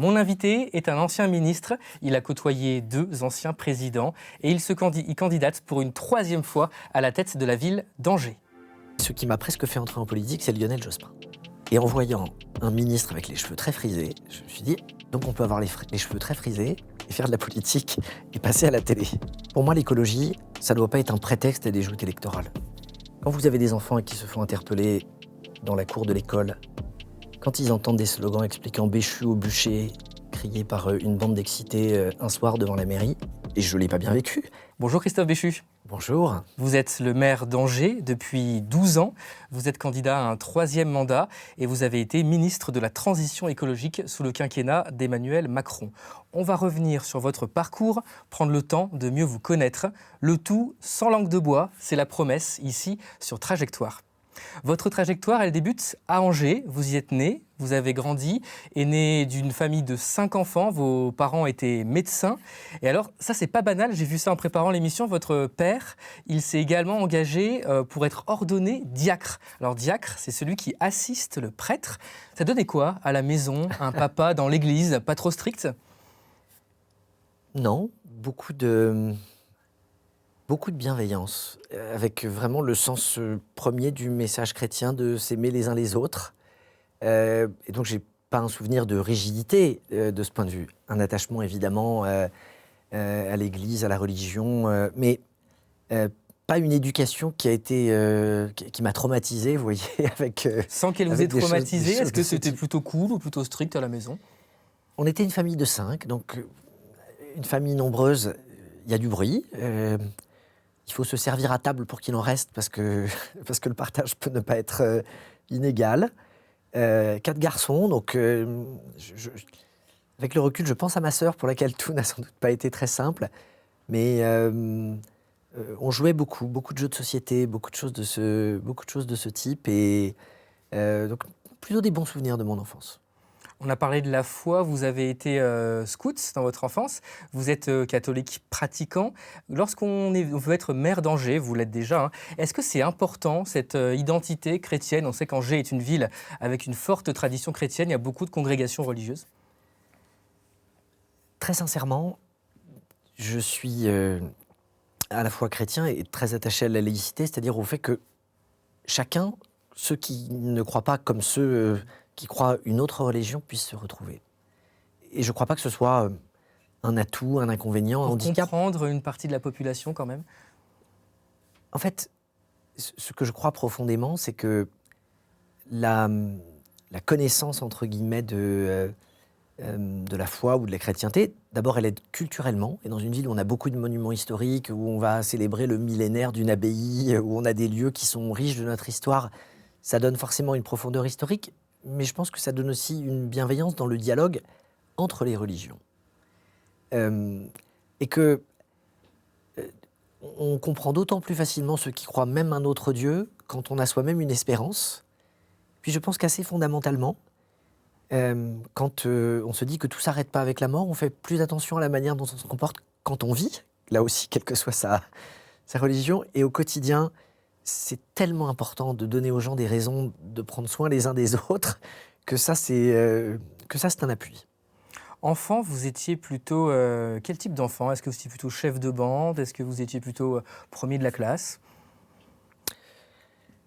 Mon invité est un ancien ministre, il a côtoyé 2 anciens présidents et il candidate pour une 3e fois à la tête de la ville d'Angers. Ce qui m'a presque fait entrer en politique, c'est Lionel Jospin. Et en voyant un ministre avec les cheveux très frisés, je me suis dit, donc on peut avoir les cheveux très frisés et faire de la politique et passer à la télé. Pour moi, l'écologie, ça ne doit pas être un prétexte à des joutes électorales. Quand vous avez des enfants qui se font interpeller dans la cour de l'école, quand ils entendent des slogans expliquant Béchu au bûcher, criés par une bande d'excités un soir devant la mairie, et je ne l'ai pas bien vécu. Bonjour Christophe Béchu. Bonjour. Vous êtes le maire d'Angers depuis 12 ans. Vous êtes candidat à un 3e mandat et vous avez été ministre de la Transition écologique sous le quinquennat d'Emmanuel Macron. On va revenir sur votre parcours, prendre le temps de mieux vous connaître. Le tout sans langue de bois, c'est la promesse ici sur Trajectoire. Votre trajectoire, elle débute à Angers. Vous y êtes né, vous avez grandi, est né d'une famille de 5 enfants. Vos parents étaient médecins. Et alors, ça, c'est pas banal. J'ai vu ça en préparant l'émission. Votre père, il s'est également engagé pour être ordonné diacre. Alors, diacre, c'est celui qui assiste le prêtre. Ça donnait quoi à la maison, un papa dans l'église, pas trop strict ? Non, beaucoup de bienveillance, avec vraiment le sens premier du message chrétien de s'aimer les uns les autres. Et donc, j'ai pas un souvenir de rigidité de ce point de vue. Un attachement, évidemment, à l'Église, à la religion, mais pas une éducation qui a été, qui m'a traumatisé, vous voyez, avec... Sans qu'elle vous ait traumatisé, est-ce que de ce c'était type. plutôt cool ou plutôt strict à la maison ? On était une famille de 5, donc une famille nombreuse, il y a du bruit. Il faut se servir à table pour qu'il en reste parce que le partage peut ne pas être inégal. 4 garçons, donc avec le recul, je pense à ma sœur pour laquelle tout n'a sans doute pas été très simple. Mais on jouait beaucoup de jeux de société, beaucoup de choses de ce type. Et donc plutôt des bons souvenirs de mon enfance. On a parlé de la foi, vous avez été scout dans votre enfance, vous êtes catholique pratiquant. Lorsqu'on veut être maire d'Angers, vous l'êtes déjà, hein, est-ce que c'est important cette identité chrétienne ? On sait qu'Angers est une ville avec une forte tradition chrétienne, il y a beaucoup de congrégations religieuses. Très sincèrement, je suis à la fois chrétien et très attaché à la laïcité, c'est-à-dire au fait que chacun, ceux qui ne croient pas comme ceux qui croient une autre religion, puissent se retrouver. Et je ne crois pas que ce soit un atout, un inconvénient, un Pour handicap. comprendre une partie de la population quand même. En fait, ce que je crois profondément, c'est que la connaissance, entre guillemets, de la foi ou de la chrétienté, d'abord, elle aide culturellement. Et dans une ville où on a beaucoup de monuments historiques, où on va célébrer le millénaire d'une abbaye, où on a des lieux qui sont riches de notre histoire, ça donne forcément une profondeur historique. Mais je pense que ça donne aussi une bienveillance dans le dialogue entre les religions. Et que on comprend d'autant plus facilement ceux qui croient même un autre Dieu quand on a soi-même une espérance. Puis je pense qu'assez fondamentalement, quand on se dit que tout ne s'arrête pas avec la mort, on fait plus attention à la manière dont on se comporte quand on vit, là aussi, quelle que soit sa religion, et au quotidien. C'est tellement important de donner aux gens des raisons de prendre soin les uns des autres que ça, c'est un appui. Enfant, vous étiez plutôt... quel type d'enfant ? Est-ce que vous étiez plutôt chef de bande ? Est-ce que vous étiez plutôt premier de la classe ?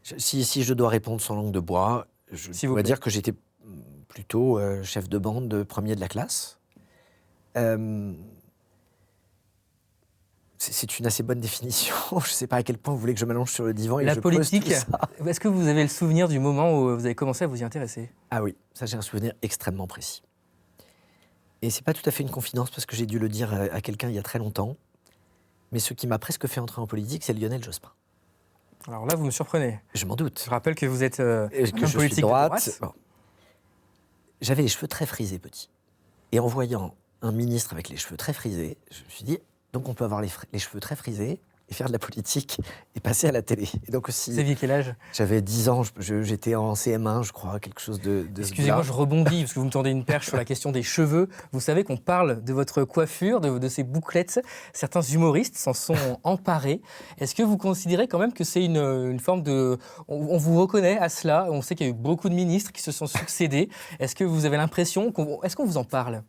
Si je dois répondre sans langue de bois, je dois dire que j'étais plutôt chef de bande, premier de la classe. C'est une assez bonne définition. Je ne sais pas à quel point vous voulez que je m'allonge sur le divan et la que je politique, pose tout ça. Est-ce que vous avez le souvenir du moment où vous avez commencé à vous y intéresser ? Ah oui, ça j'ai un souvenir extrêmement précis. Et c'est pas tout à fait une confidence parce que j'ai dû le dire à quelqu'un il y a très longtemps. Mais ce qui m'a presque fait entrer en politique, c'est Lionel Jospin. Alors là, vous me surprenez. Je m'en doute. Je rappelle que vous êtes Que un je politique suis de droite. droite. Bon. J'avais les cheveux très frisés petits. Et en voyant un ministre avec les cheveux très frisés, je me suis dit, donc on peut avoir les cheveux très frisés et faire de la politique et passer à la télé. Et donc aussi, Vous aviez quel âge? j'avais 10 ans, j'étais en CM1, je crois, quelque chose de ce Excusez-moi, goût-là. je rebondis parce que vous me tendez une perche sur la question des cheveux. Vous savez qu'on parle de votre coiffure, de ces bouclettes. Certains humoristes s'en sont emparés. Est-ce que vous considérez quand même que c'est une forme de... On vous reconnaît à cela. On sait qu'il y a eu beaucoup de ministres qui se sont succédés. Est-ce que vous avez l'impression Est-ce qu'on vous en parle?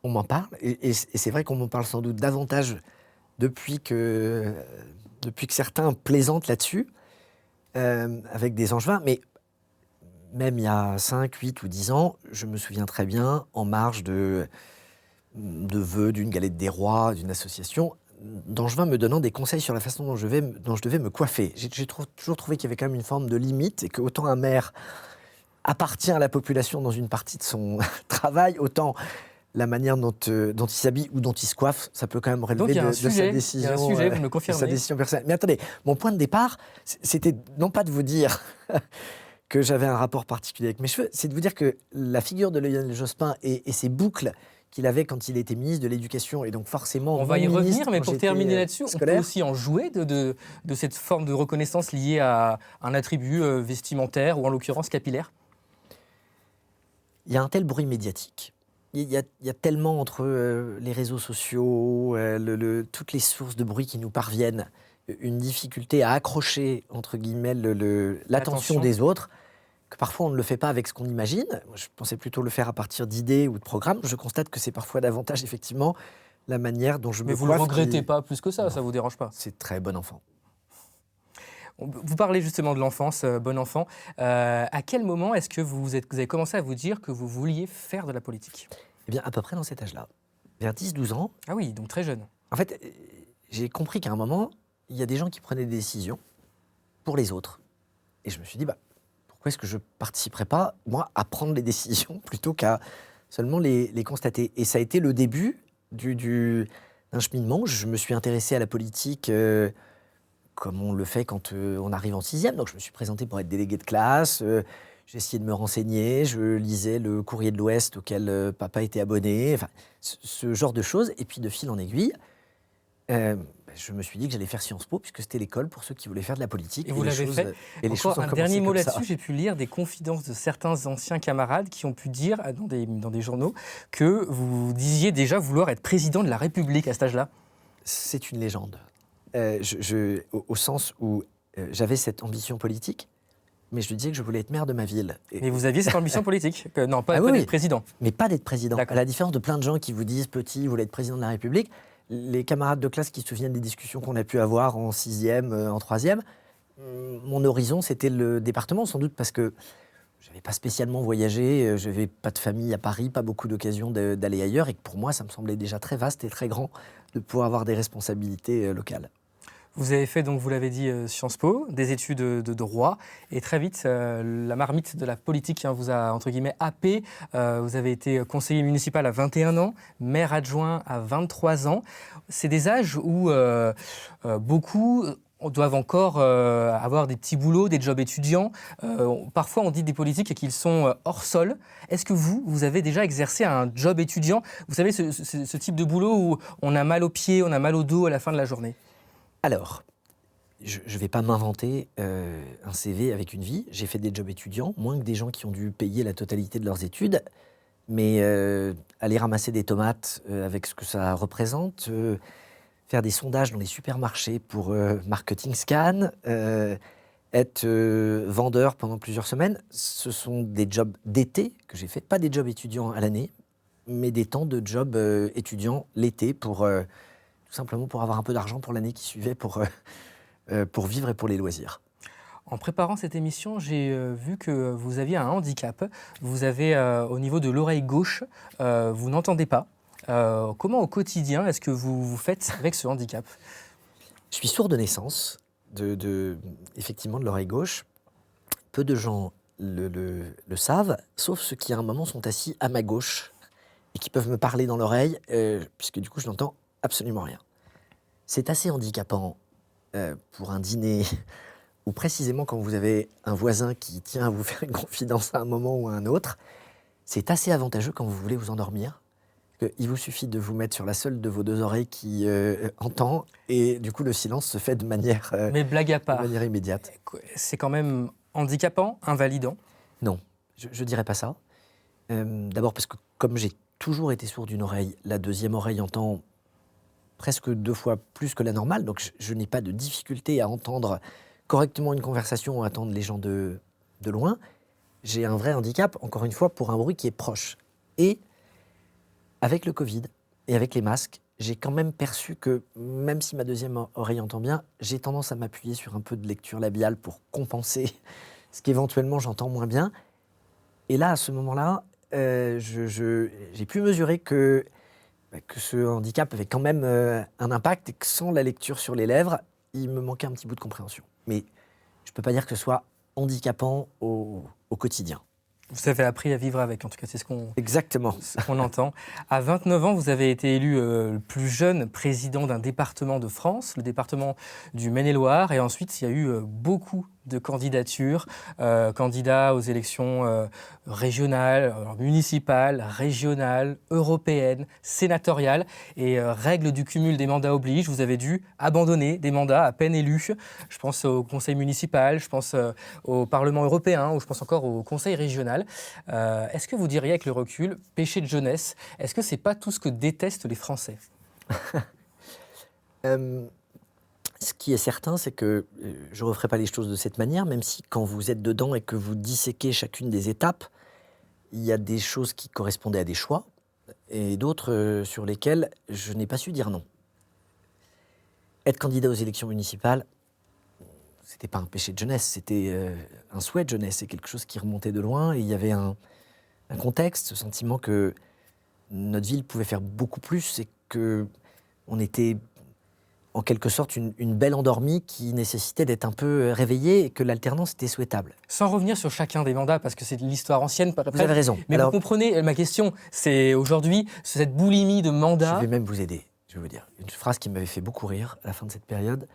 On m'en parle, et c'est vrai qu'on m'en parle sans doute davantage depuis que certains plaisantent là-dessus, avec des angevins. Mais même il y a 5, 8 ou 10 ans, je me souviens très bien, en marge de vœux d'une galette des rois, d'une association, d'angevins me donnant des conseils sur la façon dont je devais me coiffer. J'ai toujours trouvé qu'il y avait quand même une forme de limite, et que autant un maire appartient à la population dans une partie de son travail, autant la manière dont il s'habille ou dont il se coiffe, ça peut quand même relever de sa décision. Il y a un sujet, vous me le de confirmez. sa décision personnelle. Mais attendez, mon point de départ, c'était non pas de vous dire que j'avais un rapport particulier avec mes cheveux, c'est de vous dire que la figure de Lionel Jospin et ses boucles qu'il avait quand il était ministre de l'Éducation, et donc forcément... On va y revenir, mais quand pour j'étais, terminer là-dessus, on peut scolaire. aussi en jouer de cette forme de reconnaissance liée à un attribut vestimentaire ou en l'occurrence capillaire. Il y a un tel bruit médiatique. Il y a tellement entre les réseaux sociaux, toutes les sources de bruit qui nous parviennent, une difficulté à accrocher, entre guillemets, l'attention des autres, que parfois on ne le fait pas avec ce qu'on imagine. Moi, je pensais plutôt le faire à partir d'idées ou de programmes. Je constate que c'est parfois davantage, effectivement, la manière dont je me Mais vous coiffe ne le regrettez qui... pas plus que ça, Non. ça ne vous dérange pas? C'est très bon enfant. Vous parlez justement de l'enfance, bon enfant. À quel moment est-ce que vous avez commencé à vous dire que vous vouliez faire de la politique? Eh bien, à peu près dans cet âge-là. Vers 10-12 ans, Ah oui, donc très jeune. en fait, j'ai compris qu'à un moment, il y a des gens qui prenaient des décisions pour les autres. Et je me suis dit, pourquoi est-ce que je ne participerais pas, moi, à prendre les décisions plutôt qu'à seulement les constater? Et ça a été le début d'un cheminement. Je me suis intéressé à la politique comme on le fait quand on arrive en 6e. Donc je me suis présenté pour être délégué de classe. J'ai essayé de me renseigner. Je lisais le Courrier de l'Ouest auquel papa était abonné. Enfin, ce genre de choses. Et puis de fil en aiguille, je me suis dit que j'allais faire Sciences Po, puisque c'était l'école pour ceux qui voulaient faire de la politique. Et vous l'avez fait. Et les choses Encore ont un commencé dernier mot comme ça. là-dessus, j'ai pu lire des confidences de certains anciens camarades qui ont pu dire dans des journaux que vous disiez déjà vouloir être président de la République à cet âge-là. C'est une légende. Au sens où j'avais cette ambition politique, mais je lui disais que je voulais être maire de ma ville. Mais vous aviez cette ambition politique non, pas oui, d'être président. Mais pas d'être président. D'accord. À la différence de plein de gens qui vous disent, petit, vous voulez être président de la République, les camarades de classe qui se souviennent des discussions qu'on a pu avoir en 6e, en 3e, mon horizon, c'était le département, sans doute parce que je n'avais pas spécialement voyagé, je n'avais pas de famille à Paris, pas beaucoup d'occasions d'aller ailleurs, et que pour moi, ça me semblait déjà très vaste et très grand de pouvoir avoir des responsabilités locales. Vous avez fait, donc vous l'avez dit, Sciences Po, des études de droit, et très vite, la marmite de la politique vous a, entre guillemets, happé. Vous avez été conseiller municipal à 21 ans, maire adjoint à 23 ans. C'est des âges où beaucoup doivent encore avoir des petits boulots, des jobs étudiants. Parfois, on dit des politiques qu'ils sont hors sol. Est-ce que vous avez déjà exercé un job étudiant? Vous savez, ce type de boulot où on a mal aux pieds, on a mal au dos à la fin de la journée. Alors, je ne vais pas m'inventer un CV avec une vie. J'ai fait des jobs étudiants, moins que des gens qui ont dû payer la totalité de leurs études. Mais aller ramasser des tomates avec ce que ça représente, faire des sondages dans les supermarchés pour Marketing Scan, être vendeur pendant plusieurs semaines, ce sont des jobs d'été que j'ai fait, pas des jobs étudiants à l'année, mais des temps de jobs étudiants l'été pour... tout simplement pour avoir un peu d'argent pour l'année qui suivait, pour vivre et pour les loisirs. En préparant cette émission, j'ai vu que vous aviez un handicap. Vous avez, au niveau de l'oreille gauche, vous n'entendez pas. Comment au quotidien est-ce que vous faites avec ce handicap? Je suis sourd de naissance, effectivement de l'oreille gauche. Peu de gens le savent, sauf ceux qui à un moment sont assis à ma gauche et qui peuvent me parler dans l'oreille, puisque du coup je n'entends absolument rien. C'est assez handicapant pour un dîner ou précisément quand vous avez un voisin qui tient à vous faire une confidence à un moment ou à un autre. C'est assez avantageux quand vous voulez vous endormir, Il vous suffit de vous mettre sur la seule de vos deux oreilles qui entend, et du coup le silence se fait de manière, Mais blague à de part, manière immédiate. c'est quand même handicapant, invalidant. Non, je ne dirais pas ça. D'abord parce que comme j'ai toujours été sourd d'une oreille, la deuxième oreille entend presque 2 fois plus que la normale, donc je n'ai pas de difficulté à entendre correctement une conversation ou à entendre les gens de loin. J'ai un vrai handicap, encore une fois, pour un bruit qui est proche. Et avec le Covid et avec les masques, j'ai quand même perçu que, même si ma deuxième oreille entend bien, j'ai tendance à m'appuyer sur un peu de lecture labiale pour compenser ce qu'éventuellement j'entends moins bien. Et là, à ce moment-là, j'ai pu mesurer que ce handicap avait quand même un impact et que sans la lecture sur les lèvres, il me manquait un petit bout de compréhension. Mais je ne peux pas dire que ce soit handicapant au quotidien. Vous avez appris à vivre avec, en tout cas, c'est ce qu'on Exactement. entend. À 29 ans, vous avez été élu le plus jeune président d'un département de France, le département du Maine-et-Loire. Et ensuite, il y a eu beaucoup de candidatures, candidats aux élections régionales, municipales, régionales, européennes, sénatoriales. Et règle du cumul des mandats oblige, vous avez dû abandonner des mandats à peine élus. Je pense au conseil municipal, je pense au Parlement européen, ou je pense encore au conseil régional. Est-ce que vous diriez avec le recul, péché de jeunesse, est-ce que c'est pas tout ce que détestent les Français ? Ce qui est certain, c'est que je ne referai pas les choses de cette manière, même si quand vous êtes dedans et que vous disséquez chacune des étapes, il y a des choses qui correspondaient à des choix et d'autres sur lesquelles je n'ai pas su dire non. Être candidat aux élections municipales, c'était pas un péché de jeunesse, c'était un souhait de jeunesse, c'est quelque chose qui remontait de loin, et il y avait un contexte, ce sentiment que notre ville pouvait faire beaucoup plus et qu'on était en quelque sorte une belle endormie qui nécessitait d'être un peu réveillée, et que l'alternance était souhaitable. Sans revenir sur chacun des mandats, parce que c'est de l'histoire ancienne. Vous avez raison. Mais vous comprenez, ma question, c'est aujourd'hui, cette boulimie de mandats... Je vais même vous aider, je vais vous dire. Une phrase qui m'avait fait beaucoup rire à la fin de cette période,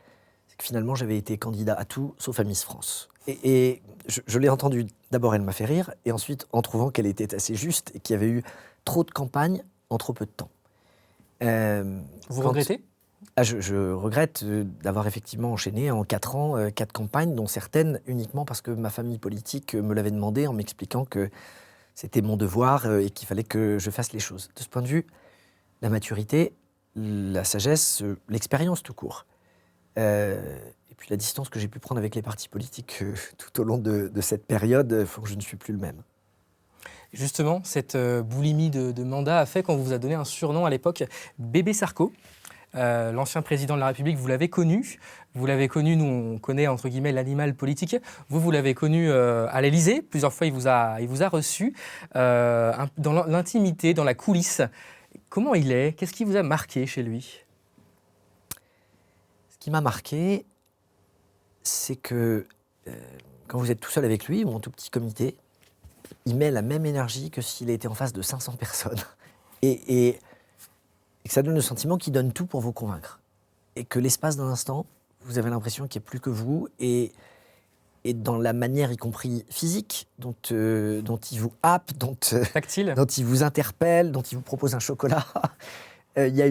c'est que finalement j'avais été candidat à tout sauf à Miss France. Et je l'ai entendue, d'abord elle m'a fait rire, et ensuite en trouvant qu'elle était assez juste et qu'il y avait eu trop de campagnes en trop peu de temps. Vous regrettez ? Je regrette d'avoir effectivement enchaîné en 4 ans 4 campagnes, dont certaines uniquement parce que ma famille politique me l'avait demandé, en m'expliquant que c'était mon devoir et qu'il fallait que je fasse les choses. De ce point de vue, la maturité, la sagesse, l'expérience tout court, et puis la distance que j'ai pu prendre avec les partis politiques tout au long de cette période font que je ne suis plus le même. Justement, cette boulimie de mandat a fait qu'on vous a donné un surnom à l'époque, Bébé Sarko. L'ancien président de la République, vous l'avez connu. Vous l'avez connu, nous on connaît entre guillemets l'animal politique. Vous l'avez connu à l'Élysée. Plusieurs fois, il vous a reçu dans l'intimité, dans la coulisse. Comment il est ? Qu'est-ce qui vous a marqué chez lui ? Ce qui m'a marqué, c'est que quand vous êtes tout seul avec lui ou en tout petit comité, il met la même énergie que s'il était en face de 500 personnes. Et que ça donne le sentiment qu'il donne tout pour vous convaincre. Et que l'espace d'un instant, vous avez l'impression qu'il n'y a plus que vous. Et dans la manière, y compris physique, dont il vous happe, dont il vous interpelle, dont il vous propose un chocolat, il y a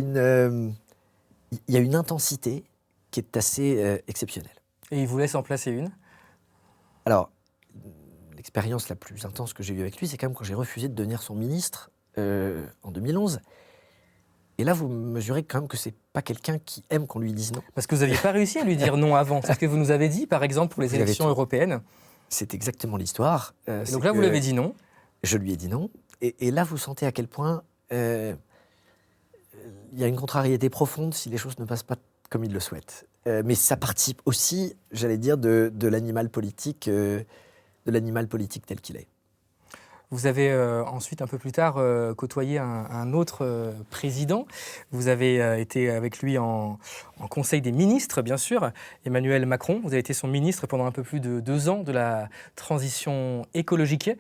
une intensité qui est assez exceptionnelle. Et il vous laisse en placer une ? Alors, l'expérience la plus intense que j'ai eue avec lui, c'est quand même quand j'ai refusé de devenir son ministre en 2011. Et là, vous mesurez quand même que c'est pas quelqu'un qui aime qu'on lui dise non. Parce que vous n'aviez pas réussi à lui dire non avant. C'est ce que vous nous avez dit, par exemple, pour les élections européennes. C'est exactement l'histoire. Donc là, vous l'avez dit non. Je lui ai dit non. Et là, vous sentez à quel point il y a une contrariété profonde si les choses ne passent pas comme il le souhaite. Mais ça participe aussi, j'allais dire, de l'animal politique tel qu'il est. Vous avez ensuite, un peu plus tard, côtoyé un autre président. Vous avez été avec lui en Conseil des ministres, bien sûr, Emmanuel Macron. Vous avez été son ministre pendant un peu plus de 2 ans de la transition écologique.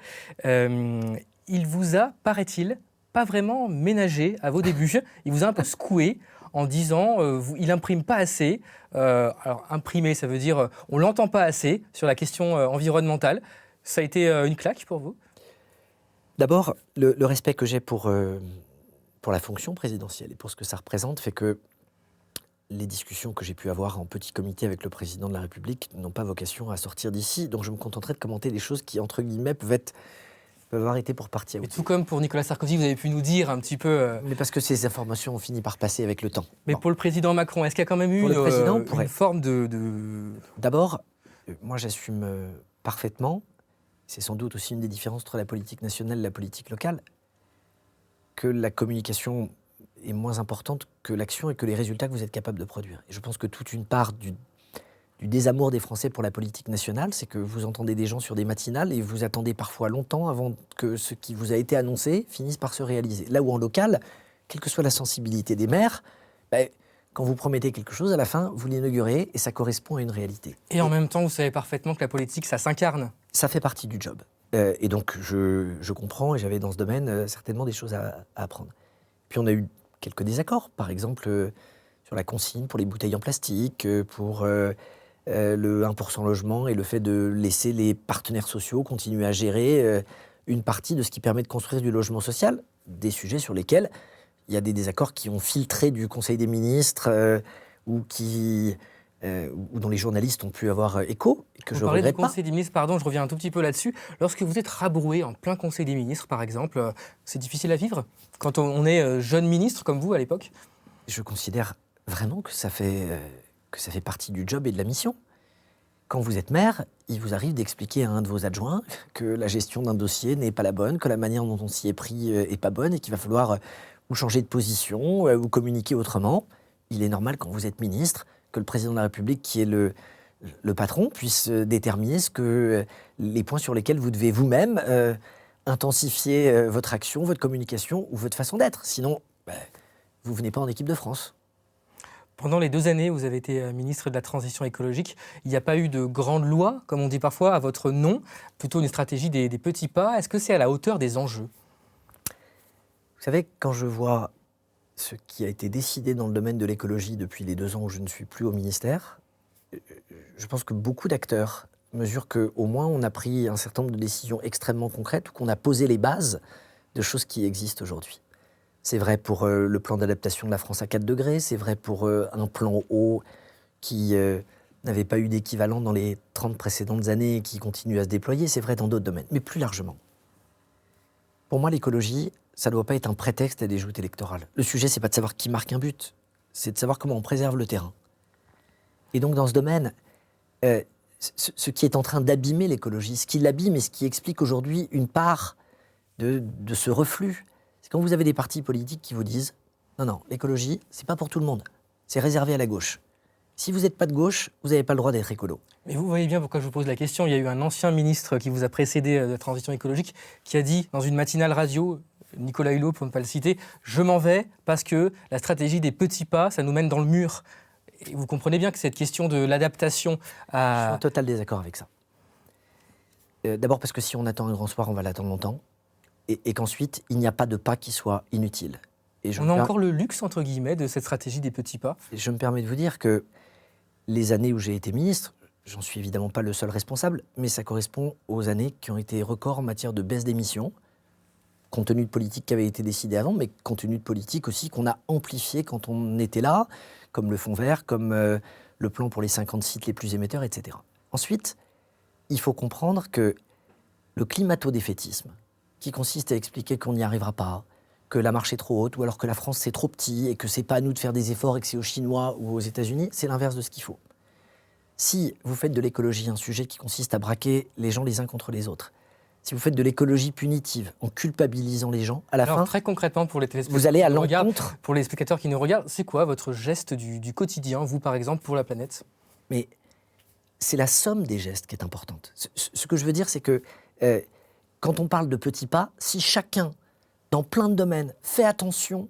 Il vous a, paraît-il, pas vraiment ménagé à vos débuts. Il vous a un peu secoué en disant il n'imprime pas assez. Alors, imprimer, ça veut dire on ne l'entend pas assez sur la question environnementale. Ça a été une claque pour vous ? D'abord, le respect que j'ai pour pour la fonction présidentielle et pour ce que ça représente fait que les discussions que j'ai pu avoir en petit comité avec le président de la République n'ont pas vocation à sortir d'ici. Donc je me contenterai de commenter des choses qui, entre guillemets, peuvent avoir été pour partie. Et tout comme pour Nicolas Sarkozy, vous avez pu nous dire un petit peu... Mais parce que ces informations ont fini par passer avec le temps. Mais pour le président Macron, est-ce qu'il y a quand même eu une forme de... D'abord, moi j'assume parfaitement, c'est sans doute aussi une des différences entre la politique nationale et la politique locale, que la communication est moins importante que l'action et que les résultats que vous êtes capable de produire. Et je pense que toute une part du désamour des Français pour la politique nationale, c'est que vous entendez des gens sur des matinales et vous attendez parfois longtemps avant que ce qui vous a été annoncé finisse par se réaliser. Là où en local, quelle que soit la sensibilité des maires, quand vous promettez quelque chose, à la fin, vous l'inaugurez et ça correspond à une réalité. Et en même temps, vous savez parfaitement que la politique, ça s'incarne. Ça fait partie du job. Et donc, je comprends, et j'avais dans ce domaine certainement des choses à apprendre. Puis on a eu quelques désaccords, par exemple sur la consigne pour les bouteilles en plastique, pour le 1% logement et le fait de laisser les partenaires sociaux continuer à gérer une partie de ce qui permet de construire du logement social, des sujets sur lesquels il y a des désaccords qui ont filtré du Conseil des ministres ou dont les journalistes ont pu avoir écho. Que vous parlez du Conseil des ministres, pardon, je reviens un tout petit peu là-dessus. Lorsque vous êtes rabroué en plein Conseil des ministres, par exemple, c'est difficile à vivre quand on est jeune ministre comme vous à l'époque? Je considère vraiment que ça fait partie du job et de la mission. Quand vous êtes maire, il vous arrive d'expliquer à un de vos adjoints que la gestion d'un dossier n'est pas la bonne, que la manière dont on s'y est pris est pas bonne et qu'il va falloir ou changer de position ou communiquer autrement. Il est normal, quand vous êtes ministre, que le président de la République, qui est le patron, puisse déterminer les points sur lesquels vous devez vous-même intensifier votre action, votre communication ou votre façon d'être. Sinon, vous ne venez pas en équipe de France. Pendant les 2 années où vous avez été ministre de la Transition écologique, il n'y a pas eu de grande loi, comme on dit parfois, à votre nom, plutôt une stratégie des petits pas. Est-ce que c'est à la hauteur des enjeux? Vous savez, quand je vois ce qui a été décidé dans le domaine de l'écologie depuis les 2 ans où je ne suis plus au ministère, je pense que beaucoup d'acteurs mesurent qu'au moins on a pris un certain nombre de décisions extrêmement concrètes ou qu'on a posé les bases de choses qui existent aujourd'hui. C'est vrai pour le plan d'adaptation de la France à 4 degrés, c'est vrai pour un plan eau qui n'avait pas eu d'équivalent dans les 30 précédentes années et qui continue à se déployer, c'est vrai dans d'autres domaines, mais plus largement. Pour moi, l'écologie, ça ne doit pas être un prétexte à des joutes électorales. Le sujet, c'est pas de savoir qui marque un but, c'est de savoir comment on préserve le terrain. Et donc, dans ce domaine, ce qui est en train d'abîmer l'écologie, ce qui l'abîme et ce qui explique aujourd'hui une part de ce reflux, c'est quand vous avez des partis politiques qui vous disent « Non, l'écologie, c'est pas pour tout le monde, c'est réservé à la gauche. Si vous n'êtes pas de gauche, vous n'avez pas le droit d'être écolo. » Mais vous voyez bien pourquoi je vous pose la question. Il y a eu un ancien ministre qui vous a précédé de la transition écologique qui a dit dans une matinale radio, Nicolas Hulot pour ne pas le citer, « Je m'en vais parce que la stratégie des petits pas, ça nous mène dans le mur. » Et vous comprenez bien que cette question de l'adaptation à... Je suis en total désaccord avec ça. D'abord parce que si on attend un grand soir, on va l'attendre longtemps. Et qu'ensuite, il n'y a pas de pas qui soit inutile. On a encore le luxe, entre guillemets, de cette stratégie des petits pas. Je me permets de vous dire que les années où j'ai été ministre, j'en suis évidemment pas le seul responsable, mais ça correspond aux années qui ont été records en matière de baisse d'émissions, compte tenu de politiques qui avaient été décidées avant, mais compte tenu de politiques aussi qu'on a amplifiées quand on était là, comme le Fonds vert, comme le plan pour les 50 sites les plus émetteurs, etc. Ensuite, il faut comprendre que le climato-défaitisme, qui consiste à expliquer qu'on n'y arrivera pas, que la marche est trop haute, ou alors que la France c'est trop petit et que c'est pas à nous de faire des efforts et que c'est aux Chinois ou aux États-Unis, c'est l'inverse de ce qu'il faut. Si vous faites de l'écologie un sujet qui consiste à braquer les gens les uns contre les autres, si vous faites de l'écologie punitive en culpabilisant les gens, à la fin, très concrètement pour les téléspectateurs, vous allez à l'encontre. Pour les spectateurs qui nous regardent, c'est quoi votre geste du quotidien, vous par exemple, pour la planète? Mais c'est la somme des gestes qui est importante. Ce que je veux dire, c'est que quand on parle de petits pas, si chacun, dans plein de domaines, fait attention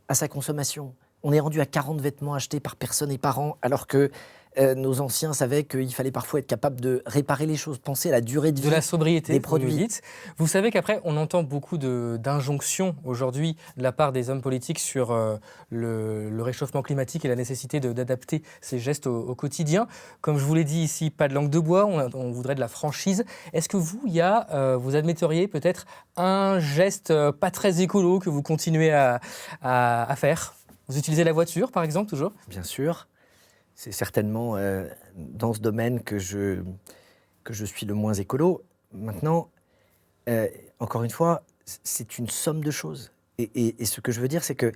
à sa consommation, on est rendu à 40 vêtements achetés par personne et par an, alors que nos anciens savaient qu'il fallait parfois être capable de réparer les choses, penser à la durée de vie De la sobriété, des produits. vous dites. Vous savez qu'après, on entend beaucoup d'injonctions aujourd'hui de la part des hommes politiques sur le réchauffement climatique et la nécessité d'adapter ces gestes au quotidien. Comme je vous l'ai dit ici, pas de langue de bois, on voudrait de la franchise. Est-ce que vous, vous admetteriez peut-être un geste pas très écolo que vous continuez à faire? Vous utilisez la voiture, par exemple, toujours? Bien sûr. C'est certainement dans ce domaine que je suis le moins écolo. Maintenant, encore une fois, c'est une somme de choses. Et ce que je veux dire, c'est que,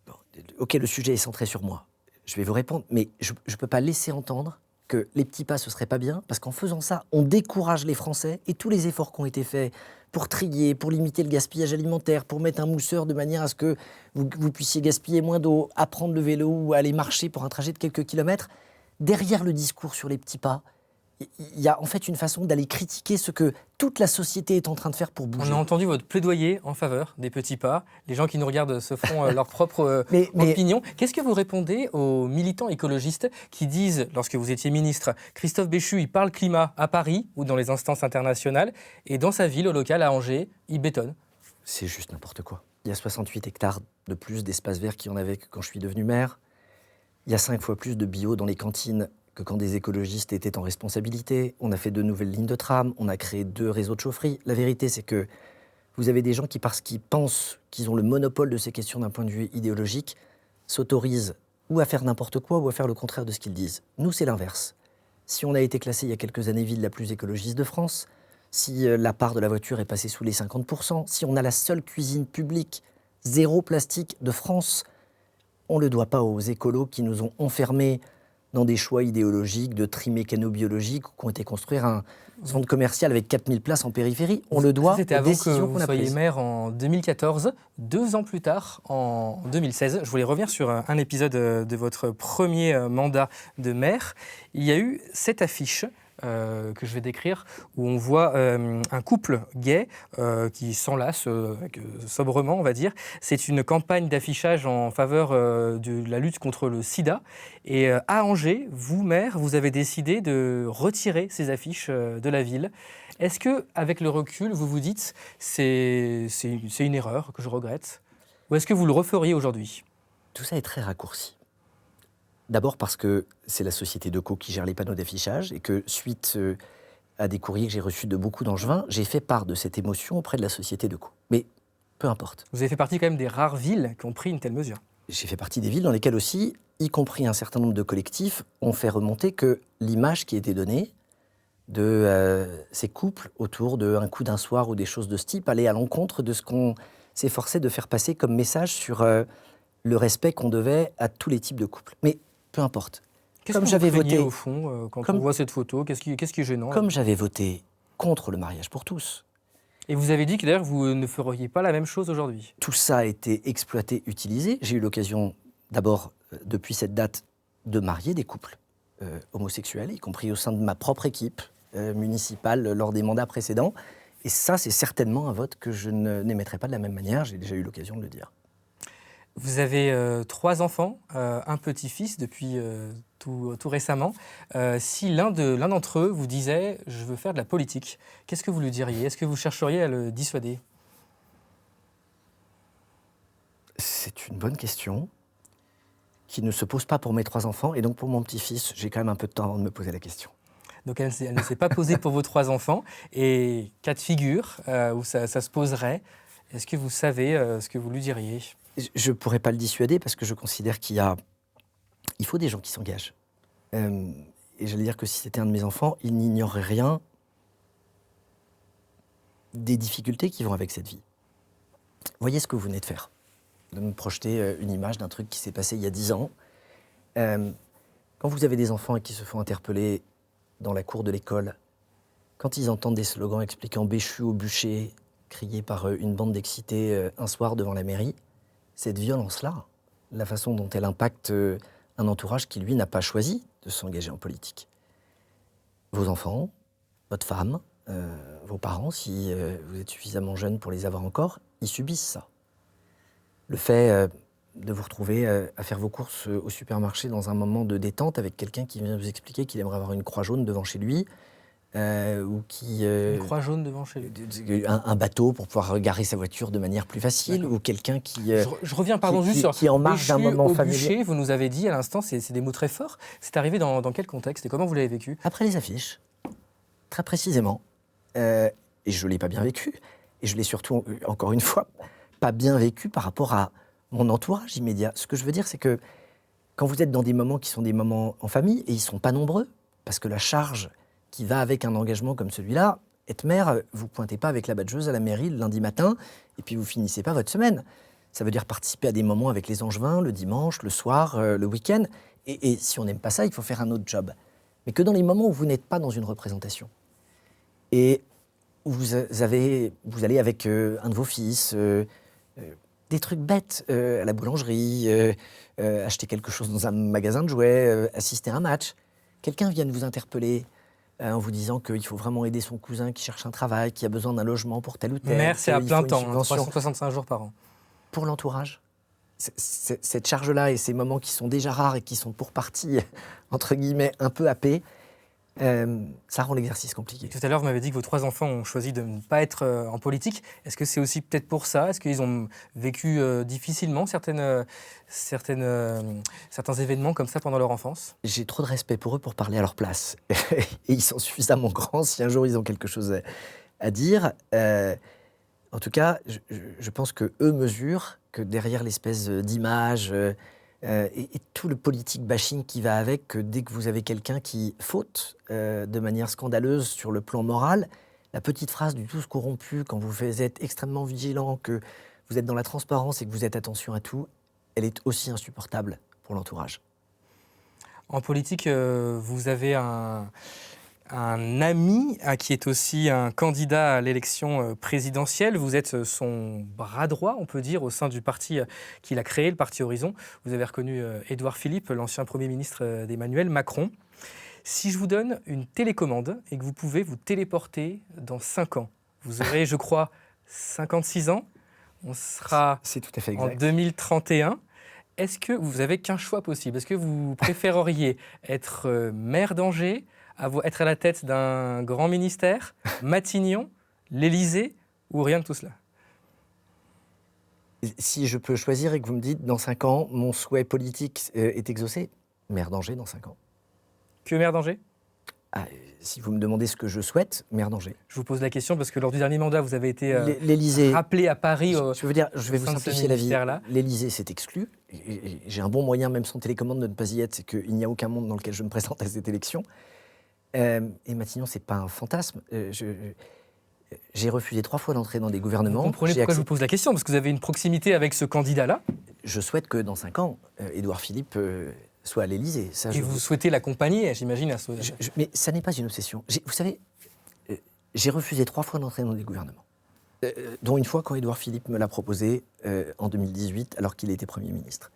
bon, ok, le sujet est centré sur moi. Je vais vous répondre, mais je ne peux pas laisser entendre que les petits pas, ce serait pas bien, parce qu'en faisant ça, on décourage les Français et tous les efforts qui ont été faits pour trier, pour limiter le gaspillage alimentaire, pour mettre un mousseur de manière à ce que vous puissiez gaspiller moins d'eau, apprendre le vélo ou aller marcher pour un trajet de quelques kilomètres. Derrière le discours sur les petits pas, il y a en fait une façon d'aller critiquer ce que toute la société est en train de faire pour bouger. On a entendu votre plaidoyer en faveur des petits pas. Les gens qui nous regardent se font leur propre opinion. Qu'est-ce que vous répondez aux militants écologistes qui disent, lorsque vous étiez ministre, Christophe Béchu, il parle climat à Paris ou dans les instances internationales, et dans sa ville, au local, à Angers, il bétonne? C'est juste n'importe quoi. Il y a 68 hectares de plus d'espace vert qu'il y en avait que quand je suis devenu maire. Il y a 5 fois plus de bio dans les cantines que quand des écologistes étaient en responsabilité. On a fait 2 nouvelles lignes de tram, on a créé 2 réseaux de chaufferie. La vérité, c'est que vous avez des gens qui, parce qu'ils pensent qu'ils ont le monopole de ces questions d'un point de vue idéologique, s'autorisent ou à faire n'importe quoi ou à faire le contraire de ce qu'ils disent. Nous, c'est l'inverse. Si on a été classé il y a quelques années ville la plus écologiste de France, si la part de la voiture est passée sous les 50%, si on a la seule cuisine publique zéro plastique de France, on ne le doit pas aux écolos qui nous ont enfermés dans des choix idéologiques de tri mécano-biologique ou qui ont été construire un centre commercial avec 4000 places en périphérie. On le doit aux décisions qu'on a prises. C'était avant que vous soyez maire en 2014. 2 ans plus tard, en 2016, je voulais revenir sur un épisode de votre premier mandat de maire. Il y a eu cette affiche que je vais décrire, où on voit un couple gay qui s'enlace sobrement, on va dire. C'est une campagne d'affichage en faveur de la lutte contre le sida. Et à Angers, vous, maire, vous avez décidé de retirer ces affiches de la ville. Est-ce qu'avec le recul, vous vous dites c'est une erreur que je regrette? Ou est-ce que vous le referiez aujourd'hui? Tout ça est très raccourci. D'abord parce que c'est la société Decaux qui gère les panneaux d'affichage et que suite à des courriers que j'ai reçus de beaucoup d'Angevins, j'ai fait part de cette émotion auprès de la société Decaux. Mais peu importe. Vous avez fait partie quand même des rares villes qui ont pris une telle mesure. J'ai fait partie des villes dans lesquelles aussi, y compris un certain nombre de collectifs, ont fait remonter que l'image qui était donnée de ces couples autour d'un coup d'un soir ou des choses de ce type allait à l'encontre de ce qu'on s'efforçait de faire passer comme message sur le respect qu'on devait à tous les types de couples. Mais peu importe. Qu'est-ce que vous craignez au fond quand on voit cette photo? Qu'est-ce qui est gênant? Comme j'avais voté contre le mariage pour tous. Et vous avez dit que d'ailleurs vous ne feriez pas la même chose aujourd'hui. Tout ça a été exploité, utilisé. J'ai eu l'occasion d'abord, depuis cette date, de marier des couples homosexuels, y compris au sein de ma propre équipe municipale lors des mandats précédents. Et ça, c'est certainement un vote que je n'émettrai pas de la même manière. J'ai déjà eu l'occasion de le dire. Vous avez 3 enfants, un petit-fils depuis tout récemment. Si l'un d'entre eux vous disait « je veux faire de la politique », qu'est-ce que vous lui diriez? Est-ce que vous chercheriez à le dissuader? C'est une bonne question qui ne se pose pas pour mes 3 enfants. Et donc pour mon petit-fils, j'ai quand même un peu de temps avant de me poser la question. Donc elle ne s'est pas posée pour vos 3 enfants. Et cas de figure où ça se poserait, est-ce que vous savez ce que vous lui diriez? Je ne pourrais pas le dissuader parce que je considère qu'il faut des gens qui s'engagent. Et j'allais dire que si c'était un de mes enfants, il n'ignorerait rien des difficultés qui vont avec cette vie. Voyez ce que vous venez de faire, de me projeter une image d'un truc qui s'est passé il y a 10 ans. Quand vous avez des enfants qui se font interpeller dans la cour de l'école, quand ils entendent des slogans expliquant Béchu au bûcher, criés par une bande d'excités un soir devant la mairie, cette violence-là, la façon dont elle impacte un entourage qui, lui, n'a pas choisi de s'engager en politique. Vos enfants, votre femme, vos parents, si vous êtes suffisamment jeune pour les avoir encore, ils subissent ça. Le fait de vous retrouver à faire vos courses au supermarché dans un moment de détente avec quelqu'un qui vient vous expliquer qu'il aimerait avoir une croix jaune devant chez lui, ou qui... Une croix jaune devant chez lui. Un bateau pour pouvoir garer sa voiture de manière plus facile, ou quelqu'un qui... Je reviens, pardon, juste sur qui en marge d'un moment familier. Bûcher, vous nous avez dit à l'instant, c'est des mots très forts. C'est arrivé dans quel contexte et comment vous l'avez vécu? Après les affiches, très précisément. Et je ne l'ai pas bien vécu. Et je l'ai surtout, encore une fois, pas bien vécu par rapport à mon entourage immédiat. Ce que je veux dire, c'est que quand vous êtes dans des moments qui sont des moments en famille, et ils ne sont pas nombreux, parce que la charge qui va avec un engagement comme celui-là, être maire, vous ne pointez pas avec la badgeuse à la mairie le lundi matin, et puis vous ne finissez pas votre semaine. Ça veut dire participer à des moments avec les Angevins, le dimanche, le soir, le week-end. Et si on n'aime pas ça, il faut faire un autre job. Mais que dans les moments où vous n'êtes pas dans une représentation, et vous allez avec un de vos fils, des trucs bêtes, à la boulangerie, acheter quelque chose dans un magasin de jouets, assister à un match. Quelqu'un vient de vous interpeller en vous disant qu'il faut vraiment aider son cousin qui cherche un travail, qui a besoin d'un logement pour tel ou tel. Maire, c'est à plein temps, 365 jours par an. Pour l'entourage, cette charge-là et ces moments qui sont déjà rares et qui sont pour partie, entre guillemets, un peu happés, ça rend l'exercice compliqué. Tout à l'heure, vous m'avez dit que vos 3 enfants ont choisi de ne pas être en politique. Est-ce que c'est aussi peut-être pour ça? Est-ce qu'ils ont vécu difficilement certains événements comme ça pendant leur enfance? J'ai trop de respect pour eux pour parler à leur place. Et ils sont suffisamment grands si un jour ils ont quelque chose à dire. En tout cas, je pense qu'eux mesurent que derrière l'espèce d'image et tout le politique bashing qui va avec, que dès que vous avez quelqu'un qui faute de manière scandaleuse sur le plan moral, la petite phrase du tous corrompu, quand vous êtes extrêmement vigilant, que vous êtes dans la transparence et que vous êtes attention à tout, elle est aussi insupportable pour l'entourage. En politique, vous avez un ami qui est aussi un candidat à l'élection présidentielle. Vous êtes son bras droit, on peut dire, au sein du parti qu'il a créé, le parti Horizon. Vous avez reconnu Édouard Philippe, l'ancien Premier ministre d'Emmanuel Macron. Si je vous donne une télécommande et que vous pouvez vous téléporter dans 5 ans, vous aurez, je crois, 56 ans. On sera c'est tout à fait exact. En 2031. Est-ce que vous n'avez qu'un choix possible? Est-ce que vous préféreriez être maire d'Angers, être à la tête d'un grand ministère, Matignon, l'Élysée ou rien de tout cela? Si je peux choisir et que vous me dites, dans 5 ans, mon souhait politique est exaucé, maire d'Angers dans 5 ans. Que maire d'Angers? Si vous me demandez ce que je souhaite, maire d'Angers. Je vous pose la question parce que lors du dernier mandat, vous avez été l'Élysée, rappelé à Paris. Je vais vous simplifier la vie. L'Élysée, c'est exclu. Et j'ai un bon moyen, même sans télécommande, de ne pas y être, c'est qu'il n'y a aucun monde dans lequel je me présente à cette élection. Et Matignon, c'est pas un fantasme. J'ai refusé 3 fois d'entrer dans des gouvernements. Vous comprenez pourquoi je vous pose la question? Parce que vous avez une proximité avec ce candidat-là. Je souhaite que dans 5 ans, Édouard Philippe soit à l'Élysée. Et vous souhaitez l'accompagner, j'imagine, à ce... Mais ça n'est pas une obsession. Vous savez, j'ai refusé 3 fois d'entrer dans des gouvernements. Dont une fois quand Édouard Philippe me l'a proposé en 2018, alors qu'il était Premier ministre.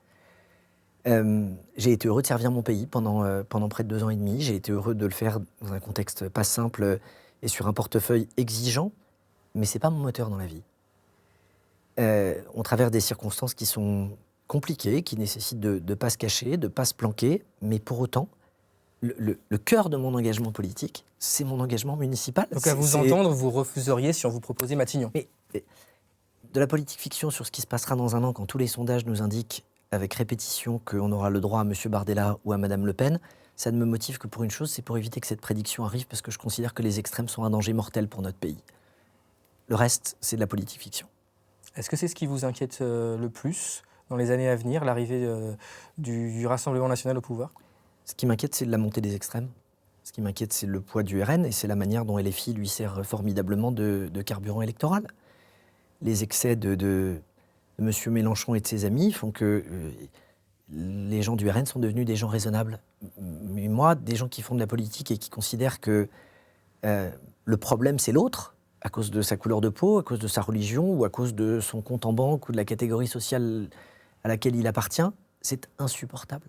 J'ai été heureux de servir mon pays pendant près de 2 ans et demi. J'ai été heureux de le faire dans un contexte pas simple et sur un portefeuille exigeant, mais c'est pas mon moteur dans la vie. On traverse des circonstances qui sont compliquées, qui nécessitent de ne pas se cacher, de ne pas se planquer, mais pour autant, le cœur de mon engagement politique, c'est mon engagement municipal. Donc à vous entendre, vous refuseriez si on vous proposait Matignon. Mais de la politique fiction sur ce qui se passera dans 1 an, quand tous les sondages nous indiquent avec répétition qu'on aura le droit à M. Bardella ou à Mme Le Pen, ça ne me motive que pour une chose, c'est pour éviter que cette prédiction arrive, parce que je considère que les extrêmes sont un danger mortel pour notre pays. Le reste, c'est de la politique fiction. Est-ce que c'est ce qui vous inquiète le plus dans les années à venir, l'arrivée du Rassemblement national au pouvoir? Ce qui m'inquiète, c'est la montée des extrêmes. Ce qui m'inquiète, c'est le poids du RN, et c'est la manière dont LFI lui sert formidablement de carburant électoral. Les excès de M. Mélenchon et de ses amis font que les gens du RN sont devenus des gens raisonnables. Mais moi, des gens qui font de la politique et qui considèrent que le problème, c'est l'autre, à cause de sa couleur de peau, à cause de sa religion, ou à cause de son compte en banque, ou de la catégorie sociale à laquelle il appartient, c'est insupportable.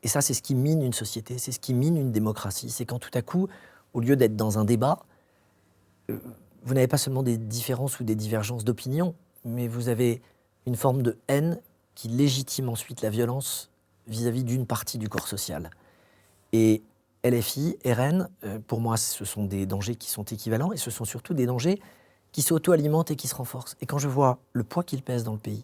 Et ça, c'est ce qui mine une société, c'est ce qui mine une démocratie. C'est quand tout à coup, au lieu d'être dans un débat, vous n'avez pas seulement des différences ou des divergences d'opinion, mais vous avez une forme de haine qui légitime ensuite la violence vis-à-vis d'une partie du corps social. Et LFI, RN, pour moi, ce sont des dangers qui sont équivalents et ce sont surtout des dangers qui s'auto-alimentent et qui se renforcent. Et quand je vois le poids qu'ils pèsent dans le pays,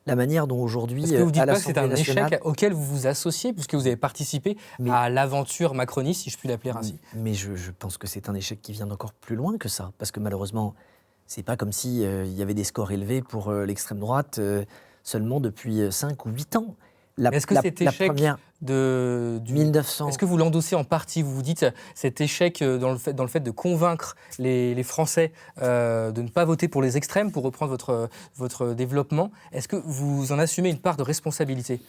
la manière dont aujourd'hui, est-ce que vous dites à pas que c'est l'Assemblée un nationale... échec auquel vous vous associez, puisque vous avez participé à l'aventure macroniste, si je puis l'appeler ainsi? Mais je pense que c'est un échec qui vient d'encore plus loin que ça, parce que malheureusement, c'est pas comme si il y avait des scores élevés pour l'extrême droite seulement depuis 5 ou 8 ans. Est-ce que cet échec de 1900... Est-ce que vous l'endossez en partie? Vous vous dites cet échec dans le fait de convaincre les Français de ne pas voter pour les extrêmes, pour reprendre votre développement. Est-ce que vous en assumez une part de responsabilité?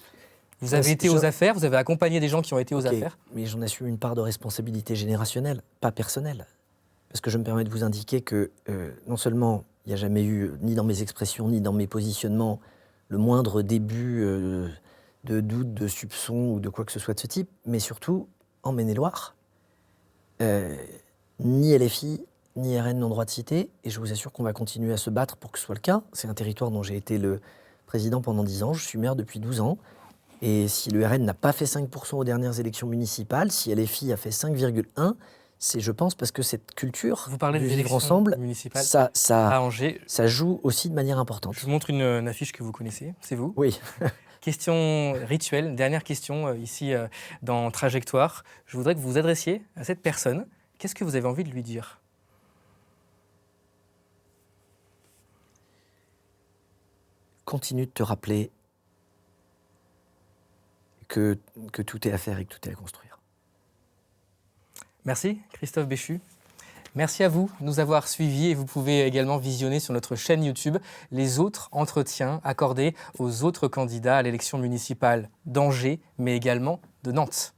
Vous avez été aux affaires, vous avez accompagné des gens qui ont été aux affaires. Mais j'en assume une part de responsabilité générationnelle, pas personnelle. Parce que je me permets de vous indiquer que non seulement il n'y a jamais eu, ni dans mes expressions, ni dans mes positionnements, le moindre début de doute, de soupçon ou de quoi que ce soit de ce type, mais surtout, en Maine-et-Loire, ni LFI, ni RN n'ont droit de citer, et je vous assure qu'on va continuer à se battre pour que ce soit le cas. C'est un territoire dont j'ai été le président pendant 10 ans, je suis maire depuis 12 ans, et si le RN n'a pas fait 5% aux dernières élections municipales, si LFI a fait 5,1%, c'est, je pense, parce que cette culture vous parlez du des vivre ensemble, à Angers. Ça joue aussi de manière importante. Je vous montre une affiche que vous connaissez, c'est vous? Oui. Question rituelle, dernière question ici dans Trajectoire. Je voudrais que vous vous adressiez à cette personne. Qu'est-ce que vous avez envie de lui dire? Continue de te rappeler que tout est à faire et que tout est à construire. Merci Christophe Béchu. Merci à vous de nous avoir suivis et vous pouvez également visionner sur notre chaîne YouTube les autres entretiens accordés aux autres candidats à l'élection municipale d'Angers, mais également de Nantes.